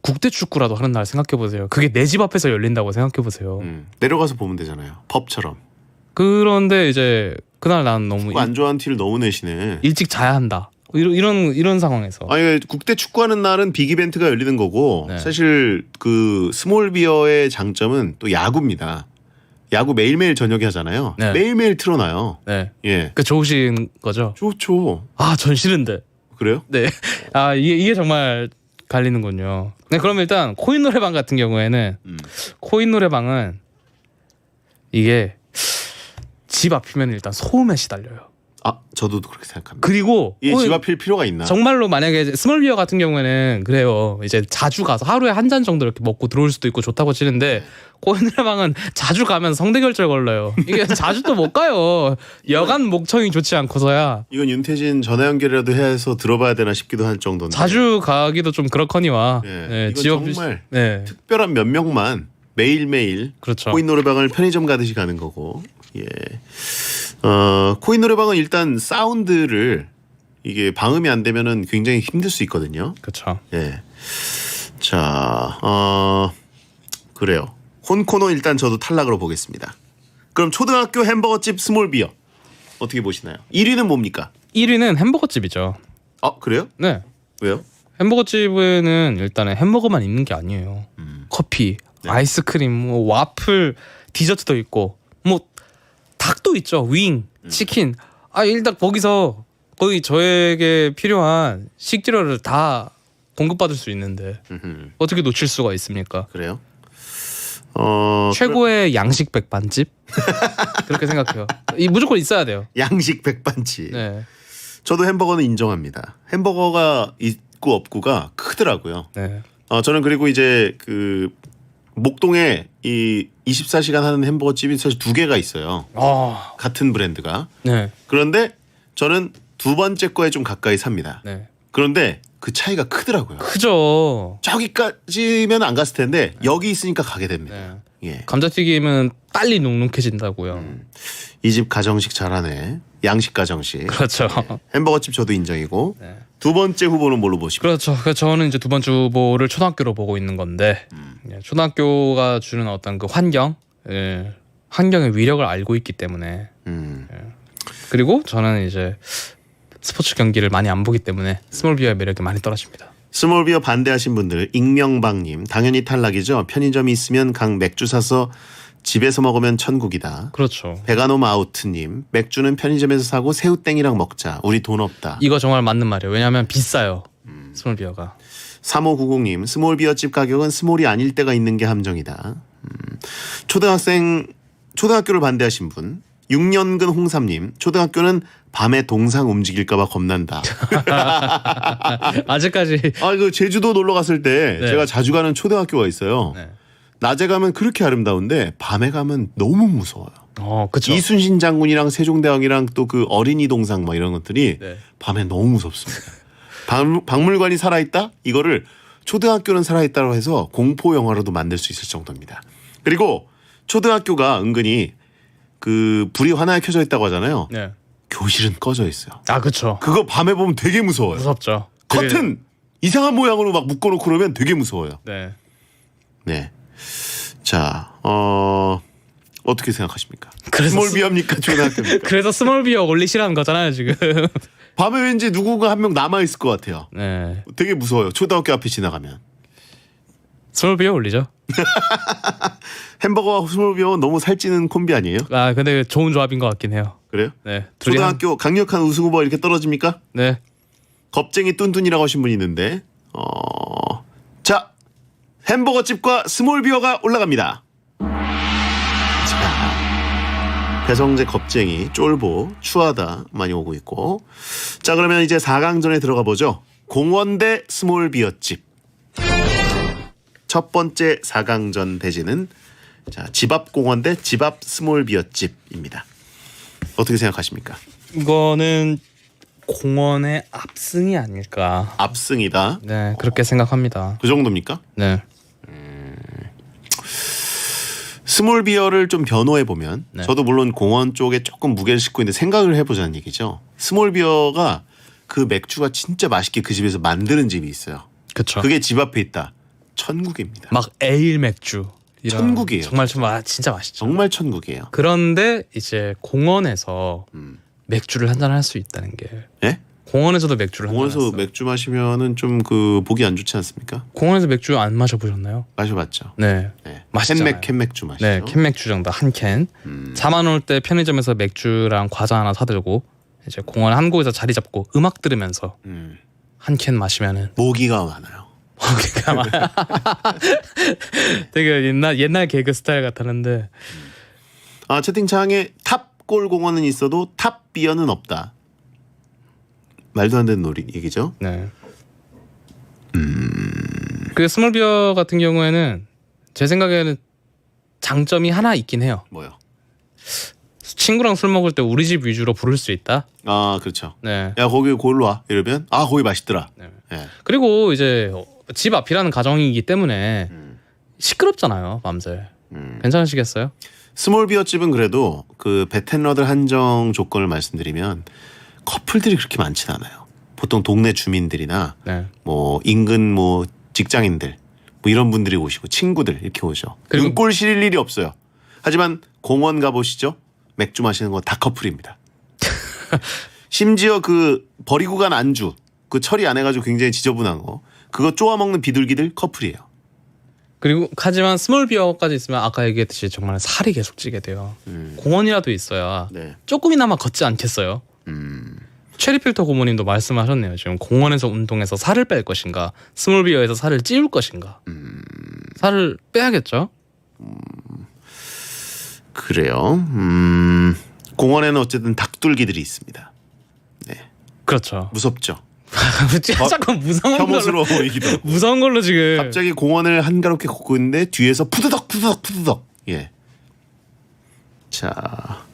국대 축구라도 하는 날 생각해 보세요. 그게 내 집 앞에서 열린다고 생각해 보세요. 내려가서 보면 되잖아요. 펍처럼. 그런데 이제 그날 난 너무 축구 안 좋아하는 티를 너무 내시네. 일찍 자야 한다. 이런 상황에서. 아니, 국대 축구하는 날은 빅 이벤트가 열리는 거고 네. 사실 그 스몰 비어의 장점은 또 야구입니다. 야구 매일매일 저녁에 하잖아요. 네. 매일매일 틀어놔요. 네. 예. 그 좋으신 거죠? 좋죠. 전 싫은데. 그래요? 네. 이게 정말 갈리는군요. 네, 그럼 일단 코인 노래방 같은 경우에는 코인 노래방은 이게 집 앞이면 일단 소음에 시달려요. 저도 그렇게 생각합니다. 그리고 이 집 앞일 필요가 있나? 정말로 만약에 스몰 비어 같은 경우에는 그래요. 이제 자주 가서 하루에 한 잔 정도 이렇게 먹고 들어올 수도 있고 좋다고 치는데 코인 노래방은 자주 가면 성대결절 걸려요. 이게 자주 또 못 가요. 여간 목청이 좋지 않고서야. 이건 윤태진 전화 연결이라도 해서 들어봐야 되나 싶기도 할 정도인데. 자주 가기도 좀 그렇거니와. 이건 지역 정말 네. 특별한 몇 명만 매일매일 그렇죠. 코인 노래방을 편의점 가듯이 가는 거고. 예. 코인 노래방은 일단 사운드를 이게 방음이 안 되면은 굉장히 힘들 수 있거든요. 그렇죠. 예. 자, 그래요. 혼코노 일단 저도 탈락으로 보겠습니다. 그럼 초등학교 햄버거집 스몰 비어 어떻게 보시나요? 1위는 뭡니까? 1위는 햄버거집이죠. 그래요? 네. 왜요? 햄버거집에는 일단은 햄버거만 있는 게 아니에요. 커피, 아이스크림, 뭐 와플, 디저트도 있고 뭐 닭도 있죠. 윙, 치킨. 일단 거기서 거의 저에게 필요한 식재료를 다 공급받을 수 있는데 어떻게 놓칠 수가 있습니까? 그래요? 최고의 양식 백반집 그렇게 생각해요. 무조건 있어야 돼요. 양식 백반집. 네. 저도 햄버거는 인정합니다. 햄버거가 있고 없고가 크더라고요. 네. 저는 그리고 이제 그 목동에 이 24시간 하는 햄버거 집이 사실 2개가 있어요. 같은 브랜드가. 네. 그런데 저는 두 번째 거에 좀 가까이 삽니다. 네. 그런데 그 차이가 크더라고요. 크죠. 저기까지면 안 갔을 텐데 여기 있으니까 가게 됩니다. 네. 예. 감자튀김은 빨리 눅눅해진다고요. 이 집 가정식 잘하네. 양식 가정식. 그렇죠. 햄버거집 저도 인정이고. 네. 두 번째 후보는 뭘로 보십니까? 그렇죠. 그래서 저는 이제 두 번째 후보를 초등학교로 보고 있는 건데 예, 초등학교가 주는 어떤 그 환경, 예, 환경의 위력을 알고 있기 때문에 그리고 저는 이제 스포츠 경기를 많이 안 보기 때문에 스몰비어의 매력이 많이 떨어집니다. 스몰비어 반대하신 분들 익명방님 당연히 탈락이죠. 편의점이 있으면 강 맥주 사서 집에서 먹으면 천국이다. 그렇죠. 베가노 아우트님 맥주는 편의점에서 사고 새우땡이랑 먹자. 우리 돈 없다. 이거 정말 맞는 말이에요. 왜냐하면 비싸요. 스몰비어가. 3590님 스몰비어집 가격은 스몰이 아닐 때가 있는 게 함정이다. 초등학교를 반대하신 분 6년근 홍삼님 초등학교는 밤에 동상 움직일까봐 겁난다. 아직까지. 그 제주도 놀러 갔을 때 네. 제가 자주 가는 초등학교가 있어요. 네. 낮에 가면 그렇게 아름다운데 밤에 가면 너무 무서워요. 그렇죠. 이순신 장군이랑 세종대왕이랑 또 그 어린이 동상 막 이런 것들이 네. 밤에 너무 무섭습니다. 박물관이 살아있다? 이거를 초등학교는 살아있다고 해서 공포 영화로도 만들 수 있을 정도입니다. 그리고 초등학교가 은근히 그 불이 환하게 켜져 있다고 하잖아요. 네. 교실은 꺼져 있어요. 그렇죠. 그거 밤에 보면 되게 무서워요. 무섭죠. 커튼 이상한 모양으로 막 묶어놓고 그러면 되게 무서워요. 네. 네. 자, 어떻게 생각하십니까? 그래서 스몰비어입니까? 초등학교입니까? 그래서 스몰비어 올리시라는 거잖아요 지금. 밤에 왠지 누군가 한 명 남아있을 것 같아요. 네. 되게 무서워요. 초등학교 앞에 지나가면. 스몰비어 올리죠. 햄버거와 스몰비어는 너무 살찌는 콤비 아니에요? 근데 좋은 조합인 것 같긴 해요. 그래요? 네. 초등학교 강력한 우승 후보가 이렇게 떨어집니까? 네. 겁쟁이 뚠뚠이라고 하신 분이 있는데 자 햄버거집과 스몰비어가 올라갑니다. 자, 배성재 겁쟁이 쫄보 추하다 많이 오고 있고 자 그러면 이제 4강전에 들어가 보죠. 공원 대 스몰비어집 첫 번째 4강전 대진은 자, 집 앞 공원 대 집 앞 스몰비어집입니다. 어떻게 생각하십니까? 이거는 공원의 압승이 아닐까. 압승이다. 네, 그렇게 생각합니다. 그 정도입니까? 네. 스몰비어를 좀 변호해 보면 네. 저도 물론 공원 쪽에 조금 무게를 싣고 있는데 생각을 해보자는 얘기죠. 스몰비어가 그 맥주가 진짜 맛있게 그 집에서 만드는 집이 있어요. 그렇죠. 그게 집 앞에 있다. 천국입니다. 막 에일 맥주. 이런 천국이에요. 정말 진짜 맛있죠. 정말 천국이에요. 그런데 이제 공원에서 맥주를 한잔 할 수 있다는 게. 예? 공원에서도 맥주를 한잔 공원에서 했어요. 맥주 마시면은 좀 그 보기 안 좋지 않습니까? 공원에서 맥주 안 마셔보셨나요? 마셔봤죠. 네. 네. 맛있잖아요. 캔맥주 마시죠. 네, 캔맥주 정도 한 캔. 4만 원 때 편의점에서 맥주랑 과자 하나 사들고 이제 공원 한 곳에서 자리 잡고 음악 들으면서 한 캔 마시면은 모기가 많아요. 모기가 많아. 되게 옛날 개그 스타일 같았는데. 채팅창에 탑골 공원은 있어도 탑비어는 없다. 말도 안 되는 얘기죠. 네. 그 스몰비어 같은 경우에는 제 생각에는 장점이 하나 있긴 해요. 뭐요? 친구랑 술 먹을 때 우리 집 위주로 부를 수 있다. 그렇죠. 네. 야 거기 골로 와 이러면 거기 맛있더라. 네. 네. 그리고 이제 집 앞이라는 가정이기 때문에 시끄럽잖아요, 밤새. 괜찮으시겠어요? 스몰비어 집은 그래도 그 베텐러들 한정 조건을 말씀드리면 커플들이 그렇게 많진 않아요. 보통 동네 주민들이나 네. 뭐 인근 뭐 직장인들 뭐 이런 분들이 오시고 친구들 이렇게 오죠. 그리고 눈꼴 시릴 일이 없어요. 하지만 공원 가보시죠. 맥주 마시는 거 다 커플입니다. 심지어 그 버리고 간 안주 그 처리 안 해가지고 굉장히 지저분한 거 그거 쪼아 먹는 비둘기들 커플이에요. 그리고 하지만 스몰비어까지 있으면 아까 얘기했듯이 정말 살이 계속 찌게 돼요. 공원이라도 있어야 네. 조금이나마 걷지 않겠어요? 체리필터 고모님도 말씀하셨네요. 지금 공원에서 운동해서 살을 뺄 것인가, 스몰비어에서 살을 찌울 것인가. 살을 빼야겠죠? 그래요. 공원에는 어쨌든 닭둘기들이 있습니다. 네. 그렇죠. 무섭죠. 자꾸 무서운 혐오스러워 보이기도 하고. 무서운 걸로 지금. 갑자기 공원을 한가롭게 걷고 있는데 뒤에서 푸드덕. 예. 자,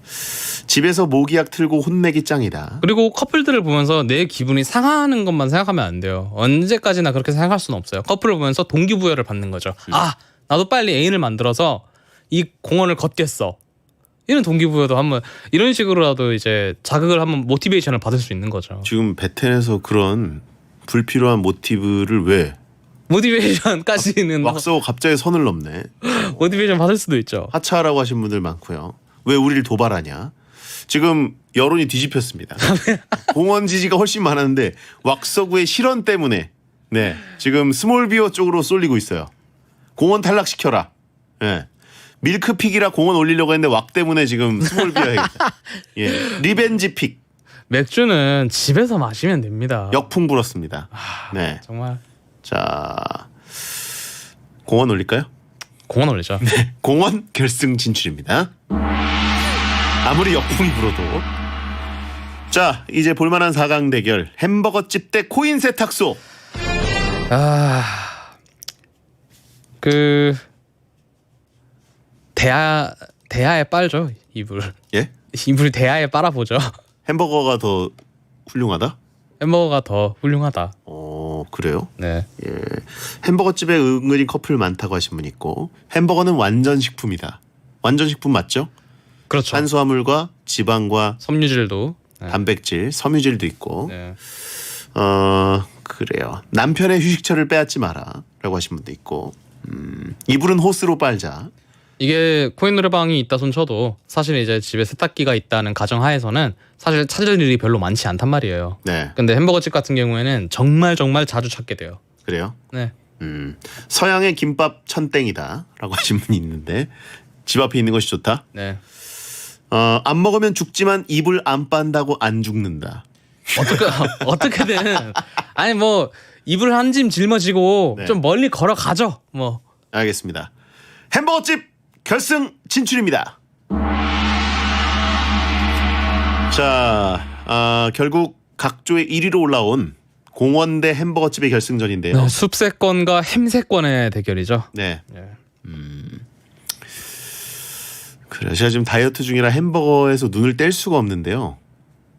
집에서 모기약 틀고 혼내기 짱이다. 그리고 커플들을 보면서 내 기분이 상하는 것만 생각하면 안 돼요. 언제까지나 그렇게 생각할 수는 없어요. 커플을 보면서 동기부여를 받는 거죠. 아, 나도 빨리 애인을 만들어서 이 공원을 걷겠어. 이런 동기부여도 한번 이런 식으로라도 이제 자극을 한번 모티베이션을 받을 수 있는 거죠. 지금 베텐에서 그런 불필요한 모티브를 왜 모티베이션까지는 왁서가 갑자기 선을 넘네. 모티베이션 받을 수도 있죠. 하차하라고 하신 분들 많고요. 왜 우리를 도발하냐. 지금 여론이 뒤집혔습니다. 공원 지지가 훨씬 많았는데 왁서구의 실언 때문에 네 지금 스몰비어 쪽으로 쏠리고 있어요. 공원 탈락시켜라. 네. 밀크픽이라 공원 올리려고 했는데 왁 때문에 지금 스몰비어 해야겠다. 예. 리벤지 픽. 맥주는 집에서 마시면 됩니다. 역풍 불었습니다. 네. 정말. 자, 공원 올릴까요? 공원 올리죠. 네. 공원 결승 진출입니다. 아무리 역풍이 불어도. 자, 이제 볼만한 4강 대결. 햄버거집 대 코인 세탁소. 대야에 빨죠. 이불. 예? 이불 대야에 빨아보죠. 햄버거가 더 훌륭하다? 햄버거가 더 훌륭하다. 그래요? 네. 예. 햄버거집에 은근히 커플 많다고 하신 분 있고 햄버거는 완전 식품이다. 완전 식품 맞죠? 그렇죠. 탄수화물과 지방과 섬유질도 단백질, 섬유질도 있고 네. 그래요. 남편의 휴식처를 빼앗지 마라 라고 하신 분도 있고 이불은 호스로 빨자. 이게 코인 노래방이 있다 손 쳐도 사실 이제 집에 세탁기가 있다는 가정하에서는 사실 찾을 일이 별로 많지 않단 말이에요. 네. 근데 햄버거집 같은 경우에는 정말 자주 찾게 돼요. 그래요? 네. 서양의 김밥 천땡이다 라고 하신 분이 있는데 집 앞에 있는 것이 좋다? 네. 안 먹으면 죽지만 이불 안 빤다고 안 죽는다. 어떻게든 아니 뭐 이불 한 짐 짊어지고 네. 좀 멀리 걸어가죠. 뭐. 알겠습니다. 햄버거집 결승 진출입니다. 자, 결국 각조의 1위로 올라온 공원 대 햄버거집의 결승전인데요. 네, 숲세권과 햄세권의 대결이죠. 네. 네. 그래, 제가 지금 다이어트 중이라 햄버거에서 눈을 뗄 수가 없는데요.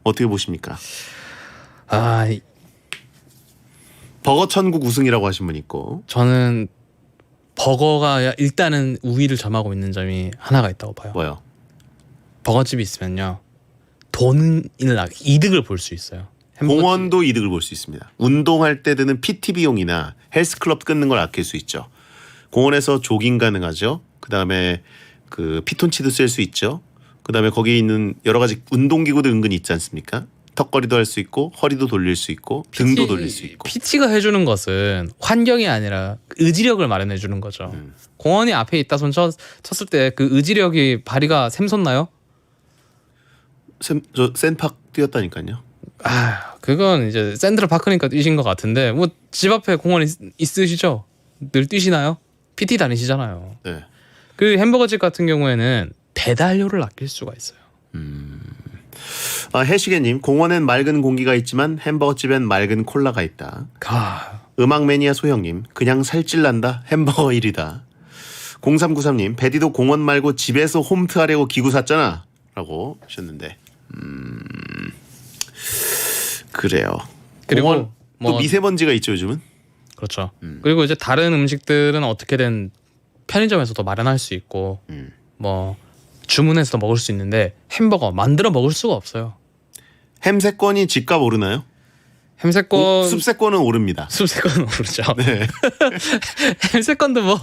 어떻게 보십니까? 버거 천국 우승이라고 하신 분 있고. 저는 버거가 일단은 우위를 점하고 있는 점이 하나가 있다고 봐요. 뭐요? 버거집이 있으면요. 이득을 볼 수 있어요. 공원도 이득을 볼 수 있습니다. 운동할 때 드는 PT 비용이나 헬스클럽 끊는 걸 아낄 수 있죠. 공원에서 조깅 가능하죠. 그다음에 그 피톤치드 쓸 수 있죠. 그다음에 거기 있는 여러 가지 운동기구도 은근히 있지 않습니까? 턱걸이도 할 수 있고 허리도 돌릴 수 있고 등도 돌릴 수 있고. PT가 해주는 것은 환경이 아니라 의지력을 마련해 주는 거죠. 공원이 앞에 있다 손 쳤을 때 그 의지력이 발휘가 샘솟나요? 저 샌팍 뛰었다니까요. 그건 이제 샌드라파크니까 뛰신 것 같은데 뭐 집 앞에 공원 있으시죠? 늘 뛰시나요? PT 다니시잖아요. 네. 그 햄버거집 같은 경우에는 배달료를 아낄 수가 있어요. 해시계님, 공원엔 맑은 공기가 있지만 햄버거집엔 맑은 콜라가 있다. 음악 매니아 소형님, 그냥 살찔난다. 햄버거 1위다. 0393님, 베디도 공원 말고 집에서 홈트 하려고 기구 샀잖아 라고 하셨는데 그래요. 그리고 공원, 또 뭐 미세먼지가 있죠 요즘은. 그렇죠. 그리고 이제 다른 음식들은 어떻게든 편의점에서도 마련할 수 있고 뭐 주문해서 먹을 수 있는데 햄버거 만들어 먹을 수가 없어요. 햄세권이 집값 오르나요? 숲세권은 오릅니다. 숲세권은 오르죠. 네. 햄세권도 뭐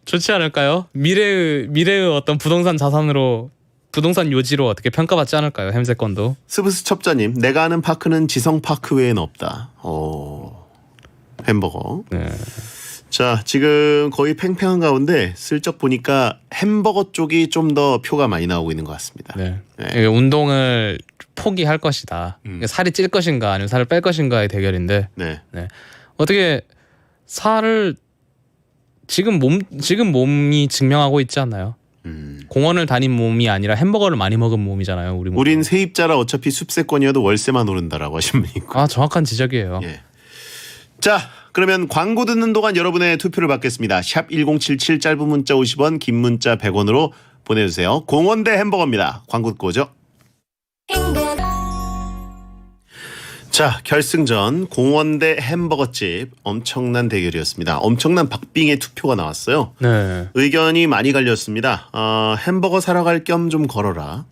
좋지 않을까요? 미래의 어떤 부동산 자산으로 부동산 요지로 어떻게 평가받지 않을까요? 햄세권도. 스브스 첩자님, 내가 아는 파크는 지성파크 외엔 없다. 햄버거. 네. 자, 지금 거의 팽팽한 가운데 슬쩍 보니까 햄버거 쪽이 좀 더 표가 많이 나오고 있는 것 같습니다. 네. 이게 운동을 포기할 것이다. 살이 찔 것인가 아니면 살을 뺄 것인가의 대결인데. 네. 어떻게 살을 지금 몸이 증명하고 있지 않나요? 공원을 다닌 몸이 아니라 햄버거를 많이 먹은 몸이잖아요. 우린 세입자라 어차피 숲세권이어도 월세만 오른다라고 하신 분이 있고. 정확한 지적이에요. 예. 자, 그러면 광고 듣는 동안 여러분의 투표를 받겠습니다. 샵 1077 짧은 문자 50원, 긴 문자 100원으로 보내주세요. 공원 대 햄버거입니다. 광고 듣고 오죠. 자, 결승전 공원 대 햄버거집 엄청난 대결이었습니다. 엄청난 박빙의 투표가 나왔어요. 네. 의견이 많이 갈렸습니다. 햄버거 사러 갈 겸 좀 걸어라.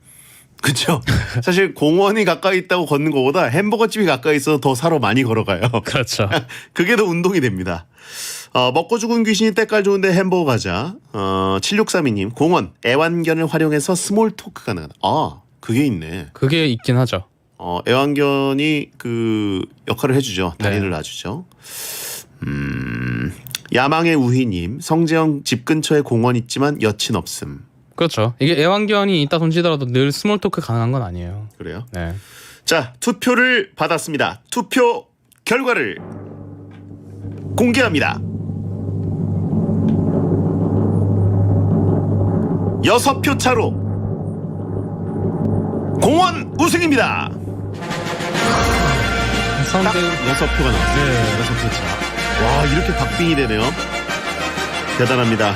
그렇죠. 사실 공원이 가까이 있다고 걷는 것보다 햄버거집이 가까이 있어서 더 사러 많이 걸어가요. 그렇죠. 그게 더 운동이 됩니다. 먹고 죽은 귀신이 때깔 좋은데 햄버거 가자. 7632님 공원 애완견을 활용해서 스몰 토크 가능하다. 그게 있네. 그게 있긴 하죠. 애완견이 그 역할을 해주죠. 다리를 네. 놔주죠. 야망의 우희님 성재형 집 근처에 공원 있지만 여친 없음. 그렇죠. 이게 애완견이 있다 손치더라도 늘 스몰 토크 가능한 건 아니에요. 그래요? 네. 자, 투표를 받았습니다. 투표 결과를 공개합니다. 6표 차로 공원 우승입니다. 딱 6표가 나왔어요. 네. 6표 차. 와, 이렇게 박빙이 되네요. 대단합니다.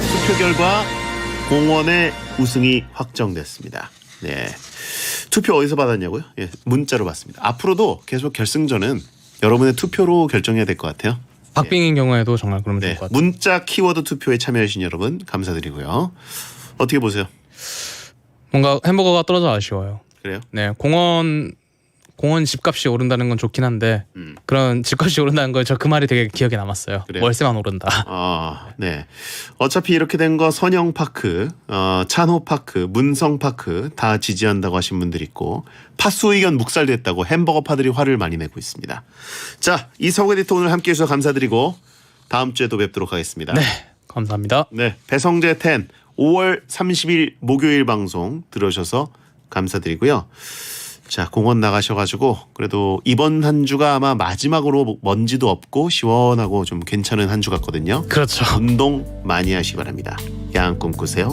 투표 결과 공원의 우승이 확정됐습니다. 네. 투표 어디서 받았냐고요? 예, 문자로 받습니다. 앞으로도 계속 결승전은 여러분의 투표로 결정해야 될 것 같아요. 박빙인 경우에도 정말 그러면 네. 좋을 것 같아요. 문자 키워드 투표에 참여해주신 여러분 감사드리고요. 어떻게 보세요? 뭔가 햄버거가 떨어져 아쉬워요. 그래요? 네. 공원 집값이 오른다는 건 좋긴 한데 그런 집값이 오른다는 거 저 그 말이 되게 기억에 남았어요. 그래요? 월세만 오른다. 네. 어차피 이렇게 된 거 선영파크, 찬호파크, 문성파크 다 지지한다고 하신 분들 있고 파수 의견 묵살됐다고 햄버거파들이 화를 많이 내고 있습니다. 자, 이성우 에디터 오늘 함께해 주셔서 감사드리고 다음 주에 또 뵙도록 하겠습니다. 네. 감사합니다. 네. 배성재 10 5월 30일 목요일 방송 들으셔서 감사드리고요. 자, 공원 나가셔가지고 그래도 이번 한 주가 아마 마지막으로 먼지도 없고 시원하고 좀 괜찮은 한 주 같거든요. 그렇죠. 운동 많이 하시기 바랍니다. 야한 꿈 꾸세요.